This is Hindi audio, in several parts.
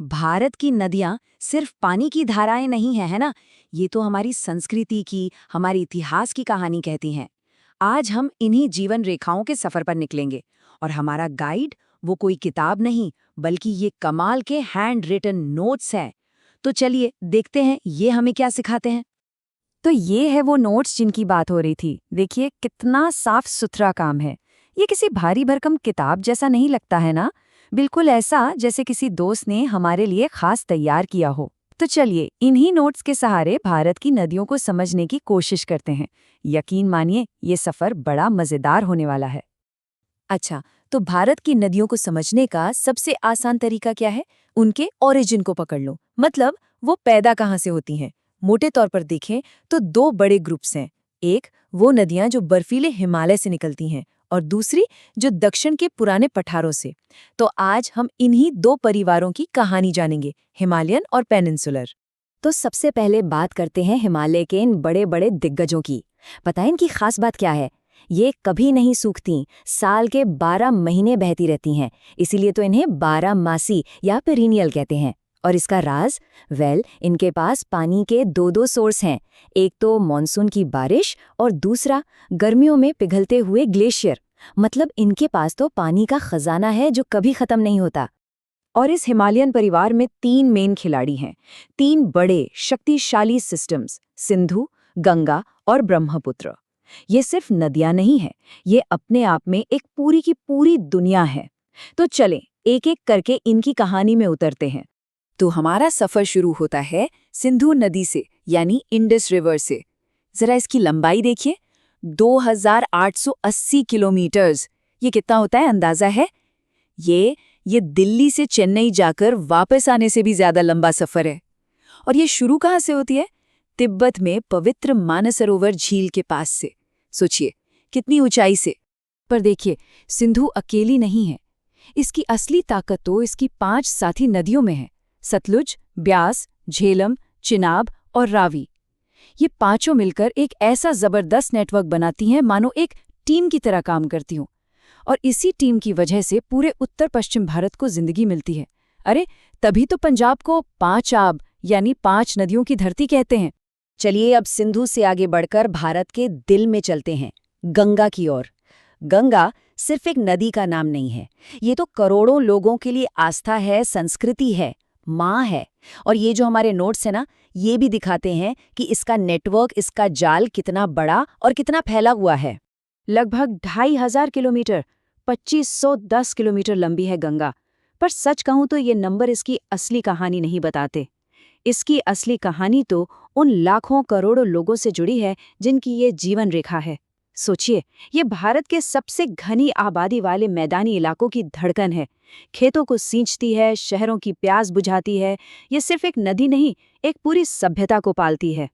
भारत की नदियाँ सिर्फ पानी की धाराएं नहीं हैं, है ना? ये तो हमारी संस्कृति की, हमारे इतिहास की कहानी कहती हैं। आज हम इन्हीं जीवन रेखाओं के सफर पर निकलेंगे और हमारा गाइड वो कोई किताब नहीं, बल्कि ये कमाल के हैंड रिटन नोट्स हैं। तो चलिए देखते हैं ये हमें क्या सिखाते हैं। तो ये है वो नोट्स जिनकी बात हो रही थी। देखिए कितना साफ सुथरा काम है। ये किसी भारी भरकम किताब जैसा नहीं लगता है ना? बिल्कुल ऐसा जैसे किसी दोस्त ने हमारे लिए खास तैयार किया हो। तो चलिए इन्हीं नोट्स के सहारे भारत की नदियों को समझने की कोशिश करते हैं। यकीन मानिए ये सफर बड़ा मजेदार होने वाला है। अच्छा, तो भारत की नदियों को समझने का सबसे आसान तरीका क्या है? उनके ओरिजिन को पकड़ लो, मतलब वो पैदा कहाँ से होती हैं। मोटे तौर पर देखें तो दो बड़े ग्रुप्स हैं। एक वो नदियां जो बर्फीले हिमालय से निकलती हैं और दूसरी जो दक्षिण के पुराने पठारों से। तो आज हम इन्हीं दो परिवारों की कहानी जानेंगे, हिमालयन और पेनिनसुलर। तो सबसे पहले बात करते हैं हिमालय के इन बड़े बड़े दिग्गजों की। पता है इनकी खास बात क्या है? ये कभी नहीं सूखती, साल के 12 महीने बहती रहती हैं, इसीलिए तो इन्हें 12 मासी या पेरिनियल कहते हैं। और इसका राज? इनके पास पानी के दो दो सोर्स हैं। एक तो मॉनसून की बारिश और दूसरा गर्मियों में पिघलते हुए ग्लेशियर। मतलब इनके पास तो पानी का खजाना है जो कभी खत्म नहीं होता। और इस हिमालयन परिवार में 3 मेन खिलाड़ी हैं, 3 बड़े शक्तिशाली सिस्टम्स, सिंधु, गंगा और ब्रह्मपुत्र। ये सिर्फ नदियां नहीं हैं, ये अपने आप में एक पूरी की पूरी दुनिया है। तो चलें एक एक करके इनकी कहानी में उतरते हैं। तो हमारा सफर शुरू होता है सिंधु नदी से, यानी इंडस रिवर से। जरा इसकी लंबाई देखिए, 2880 किलोमीटर्स। ये कितना होता है अंदाजा है? ये दिल्ली से चेन्नई जाकर वापस आने से भी ज्यादा लंबा सफर है। और ये शुरू कहाँ से होती है? तिब्बत में पवित्र मानसरोवर झील के पास से। सोचिए कितनी ऊंचाई से। पर देखिए सिंधु अकेली नहीं है। इसकी असली ताकत तो इसकी 5 साथी नदियों में है, सतलुज, ब्यास, झेलम, चिनाब और रावी। ये पांचों मिलकर एक ऐसा जबरदस्त नेटवर्क बनाती हैं मानो एक टीम की तरह काम करती हूँ। और इसी टीम की वजह से पूरे उत्तर पश्चिम भारत को जिंदगी मिलती है। अरे तभी तो पंजाब को 5 आब यानी 5 नदियों की धरती कहते हैं। चलिए अब सिंधु से आगे बढ़कर भारत के दिल में चलते हैं, गंगा की ओर। गंगा सिर्फ एक नदी का नाम नहीं है, ये तो करोड़ों लोगों के लिए आस्था है, संस्कृति है, माँ है। और ये जो हमारे नोट्स हैं ना, ये भी दिखाते हैं कि इसका नेटवर्क, इसका जाल कितना बड़ा और कितना फैला हुआ है। लगभग 2500 किलोमीटर, 2510 किलोमीटर लंबी है गंगा। पर सच कहूं तो ये नंबर इसकी असली कहानी नहीं बताते। इसकी असली कहानी तो उन लाखों करोड़ों लोगों से जुड़ी है जिनकी ये जीवन रेखा है। सोचिए, ये भारत के सबसे घनी आबादी वाले मैदानी इलाकों की धड़कन है। खेतों को सींचती है, शहरों की प्यास बुझाती है। ये सिर्फ एक नदी नहीं, एक पूरी सभ्यता को पालती है।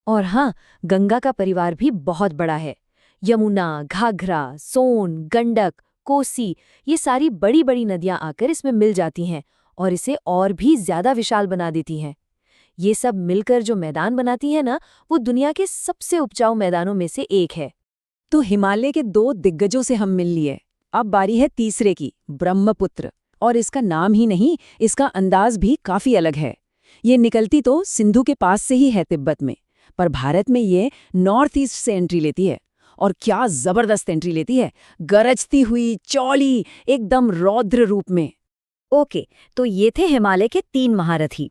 और हाँ, गंगा का परिवार भी बहुत बड़ा है। यमुना, घाघरा, सोन, गंडक, कोसी, ये सारी बड़ी बड़ी नदियां आकर इसमें मिल जाती हैं और इसे और भी ज्यादा विशाल बना देती हैं। ये सब मिलकर जो मैदान बनाती है ना, वो दुनिया के सबसे उपजाऊ मैदानों में से एक है। तो हिमालय के 2 दिग्गजों से हम मिल लिए। अब बारी है तीसरे की, ब्रह्मपुत्र। और इसका नाम ही नहीं, इसका अंदाज भी काफी अलग है। ये निकलती तो सिंधु के पास से ही है तिब्बत में, पर भारत में ये नॉर्थ ईस्ट से एंट्री लेती है। और क्या जबरदस्त एंट्री लेती है, गरजती हुई, चौड़ी, एकदम रौद्र रूप में। ओके, तो ये थे हिमालय के 3 महारथी।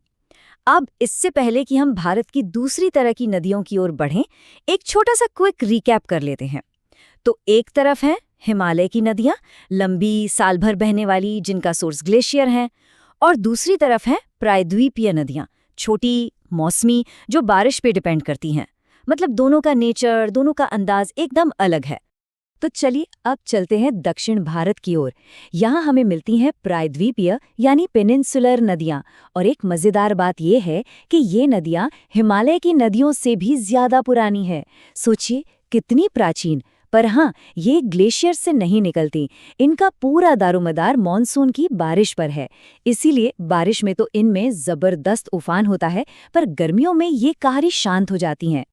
अब इससे पहले कि हम भारत की दूसरी तरह की नदियों की ओर बढ़ें, एक छोटा सा क्विक रिकैप कर लेते हैं। तो एक तरफ है हिमालय की नदियां, लंबी, साल भर बहने वाली, जिनका सोर्स ग्लेशियर है। और दूसरी तरफ है प्रायद्वीपीय नदियां, छोटी, मौसमी, जो बारिश पे डिपेंड करती हैं। मतलब दोनों का नेचर, दोनों का अंदाज एकदम अलग है। तो चलिए अब चलते हैं दक्षिण भारत की ओर। यहाँ हमें मिलती हैं प्रायद्वीपीय यानी पेनिनसुलर नदियाँ। और एक मज़ेदार बात यह है कि ये नदियाँ हिमालय की नदियों से भी ज़्यादा पुरानी है। सोचिए कितनी प्राचीन। पर हाँ, ये ग्लेशियर से नहीं निकलती। इनका पूरा दारोमदार मॉनसून की बारिश पर है। इसीलिए बारिश में तो इनमें ज़बरदस्त उफान होता है, पर गर्मियों में ये कहारी शांत हो जाती हैं।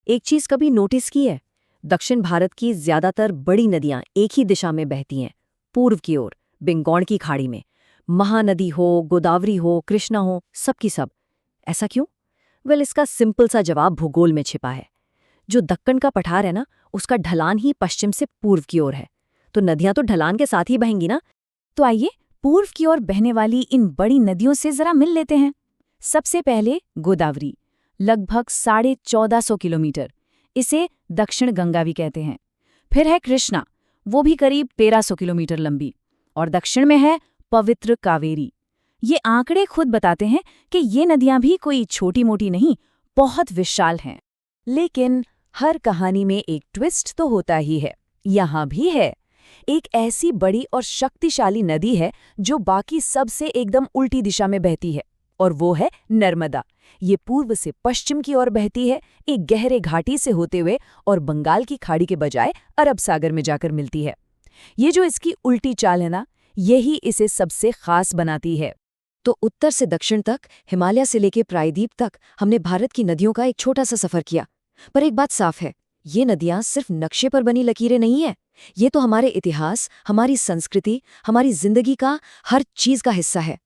एक चीज़ कभी नोटिस की है? दक्षिण भारत की ज्यादातर बड़ी नदियां एक ही दिशा में बहती हैं, पूर्व की ओर, बंगाल की खाड़ी में। महानदी हो, गोदावरी हो, कृष्णा हो, सबकी सब। ऐसा क्यों? वेल, इसका सिंपल सा जवाब भूगोल में छिपा है। जो दक्कन का पठार है ना, उसका ढलान ही पश्चिम से पूर्व की ओर है, तो नदियां तो ढलान के साथ ही बहेंगी ना। तो आइए पूर्व की ओर बहने वाली इन बड़ी नदियों से जरा मिल लेते हैं। सबसे पहले गोदावरी, लगभग 1450 किलोमीटर, इसे दक्षिण गंगा भी कहते हैं। फिर है कृष्णा, वो भी करीब 1300 किलोमीटर लंबी, और दक्षिण में है पवित्र कावेरी। ये आंकड़े खुद बताते हैं कि ये नदियां भी कोई छोटी मोटी नहीं, बहुत विशाल हैं। लेकिन हर कहानी में एक ट्विस्ट तो होता ही है। यहाँ भी है एक ऐसी बड़ी और शक्तिशाली नदी है जो बाकी सबसे एकदम उल्टी दिशा में बहती है, और वो है नर्मदा। ये पूर्व से पश्चिम की ओर बहती है, एक गहरे घाटी से होते हुए, और बंगाल की खाड़ी के बजाय अरब सागर में जाकर मिलती है। ये जो इसकी उल्टी चाल है ना, यही इसे सबसे खास बनाती है। तो उत्तर से दक्षिण तक, हिमालय से लेके प्रायद्वीप तक हमने भारत की नदियों का एक छोटा सा सफर किया। पर एक बात साफ है, ये नदियां सिर्फ नक्शे पर बनी लकीरें नहीं है। ये तो हमारे इतिहास, हमारी संस्कृति, हमारी जिंदगी का हर चीज का हिस्सा है।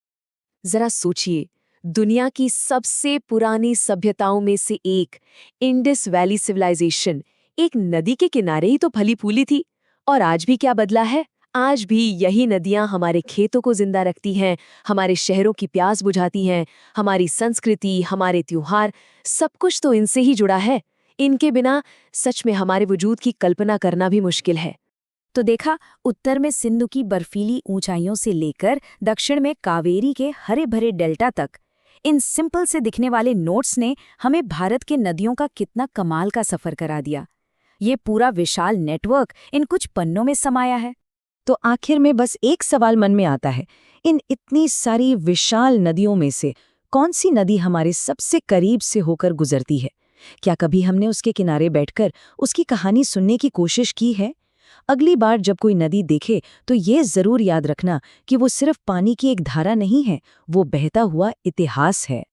जरा सोचिए, दुनिया की सबसे पुरानी सभ्यताओं में से एक इंडस वैली सिविलाइजेशन एक नदी के किनारे ही तो फली फूली थी। और आज भी क्या बदला है? आज भी यही नदियां हमारे खेतों को जिंदा रखती हैं, हमारे शहरों की प्यास बुझाती हैं, हमारी संस्कृति, हमारे त्योहार, सब कुछ तो इनसे ही जुड़ा है। इनके बिना सच में हमारे वजूद की कल्पना करना भी मुश्किल है। तो देखा, उत्तर में सिंधु की बर्फीली ऊंचाइयों से लेकर दक्षिण में कावेरी के हरे भरे डेल्टा तक, इन सिंपल से दिखने वाले नोट्स ने हमें भारत के नदियों का कितना कमाल का सफर करा दिया। ये पूरा विशाल नेटवर्क इन कुछ पन्नों में समाया है। तो आखिर में बस एक सवाल मन में आता है, इन इतनी सारी विशाल नदियों में से कौन सी नदी हमारे सबसे करीब से होकर गुजरती है? क्या कभी हमने उसके किनारे बैठकर उसकी कहानी सुनने की कोशिश की है? अगली बार जब कोई नदी देखे तो ये जरूर याद रखना कि वो सिर्फ पानी की एक धारा नहीं है, वो बहता हुआ इतिहास है।